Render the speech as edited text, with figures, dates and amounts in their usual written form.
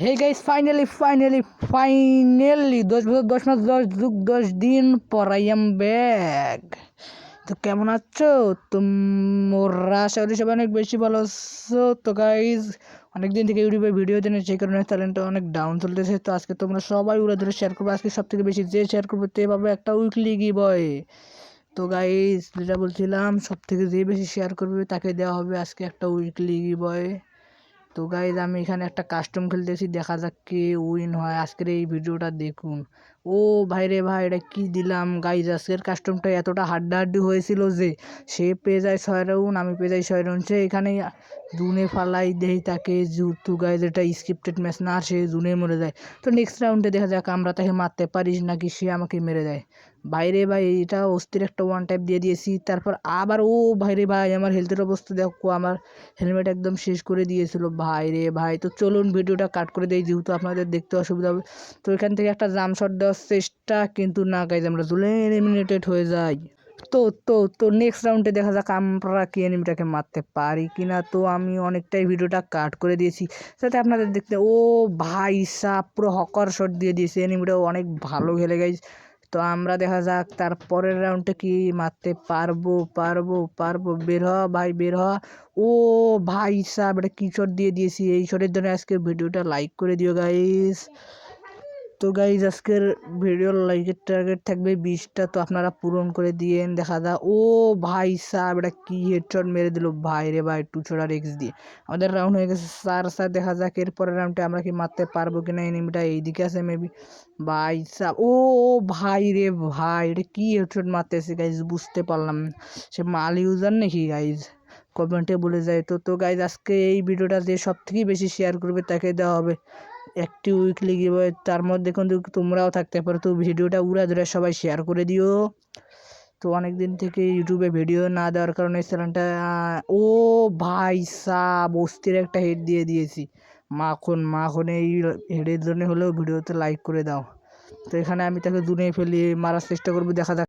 Hey guys, finally 10 বছর 10 মাস 10 যুগ 10 দিন পর আই এম ব্যাক। তো কেমন আছো তোমরা? আশা করি সবাই অনেক বেশি ভালো আছো। তো গাইস, অনেকদিন থেকে ইউটিউবে ভিডিও দেন, সেই কারণে চ্যানেলটা অনেক ডাউন চলতেছে। তো আজকে তোমরা সবাই উড়ে ধরে শেয়ার করবো। আজকে সব থেকে বেশি যে শেয়ার করবো তে পাবে একটা উইকলি গিভওয়ে। তো গাইস, যেটা বলছিলাম, সব থেকে যে বেশি শেয়ার করবে তাকে দেওয়া হবে আজকে একটা উইকলি গিভওয়ে। তো গাইজ, আমি এখানে একটা কাস্টম খেলতেছি, দেখা যাক কে উইন হয়। আজকের এই ভিডিওটা দেখুন। ও ভাই রে ভাই, এটা কি দিলাম গাইজ! আজকের কাস্টমটা এতটা হাড্ডাহাড্ডি হয়েছিল যে সে পেয়ে যায় 6 রাউন্ড, আমি পেয়ে যাই 6 রাউন্ড। সে এখানে জুনে ফালাই দেই তাকে জুতু। গাইজ, এটা স্ক্রিপ্টেড ম্যাচ না, সে জুনে মরে যায়। তো নেক্সট রাউন্ডে দেখা যাক আমরা তাকে মারতে পারিস নাকি সে আমাকে মেরে দেয়। বাইরে ভাই, এটা অস্থির একটা ওয়ান টাইপ দিয়ে দিয়েছি। তারপর আবার ও ভাইরে ভাই, আমার হেলথের অবস্থা দেখো, আমার হেলমেট একদম শেষ করে দিয়েছিল ভাই রে ভাই। তো চলুন ভিডিওটা কাট করে দেই, যেহেতু আপনাদের দেখতে অসুবিধা হবে। তো এখান থেকে একটা জাম্প শট দেওয়ার চেষ্টা, কিন্তু না গাইজ, আমরা জুলে এলিমিনেটেড হয়ে যাই। তো তো তো নেক্সট রাউন্ডে দেখা যাক আমরা কি এনিমিটাকে মারতে পারি কিনা। তো আমি অনেকটাই ভিডিওটা কাট করে দিয়েছি যাতে আপনাদের দেখতে। ও ভাই সাহ, পুরো হকার শট দিয়ে দিয়েছে, এনিমিটাও অনেক ভালো খেলে গাইজ। তো আমরা দেখা যাক তার পরের রাউন্ডে কি মারতে পারবো পারবো পারবো। বের হ ভাই, বের হ। ও ভাই সাহেব, এটা কি শট দিয়ে দিয়েছি! এই শটের জন্য আজকে ভিডিওটা লাইক করে দিও গাইস। তো গাইজ, আজকের ভিডিওর লাইকের টার্গেট থাকবে 20টা, তো আপনারা পূরণ করে দিয়েন। দেখা যায় ও ভাই সাহেব, এটা কি হেডশট মেরে দিল ভাই রে ভাই, 2 দিয়ে। আমাদের রাউন্ড হয়ে গেছে 4। দেখা যাক এরপরের রাউন্ডে আমরা কি মারতে পারবো কিনা। এনিমিটা এইদিকে আছে মেবি। ভাই সাহেব, ও ভাই রে ভাই, এটা কি হেডশট মারতেছে গাইজ, বুঝতে পারলাম না। সে মাল ইউজার নাকি গাইজ? কমেন্টে বলে যায়। তো গাইজ, আজকে এই ভিডিওটা যে সব থেকে বেশি শেয়ার করবে তাকে দেওয়া হবে একটি উইকলি গিভওয়ে। তার মধ্যে কিন্তু তোমরাও থাকতে পারো। তো ভিডিওটা উড়া ধরে সবাই শেয়ার করে দিও। তো অনেকদিন থেকে ইউটিউবে ভিডিও না দেওয়ার কারণে চ্যানেলটা ও ভাই সাব, অস্থির একটা হেড দিয়ে দিয়েছি। মাখন মাখন, এই হেডের জন্য হলেও ভিডিওতে লাইক করে দাও। তো এখানে আমি তাকে দুনিয়ে ফেলি মারার চেষ্টা করবো, দেখা যাক।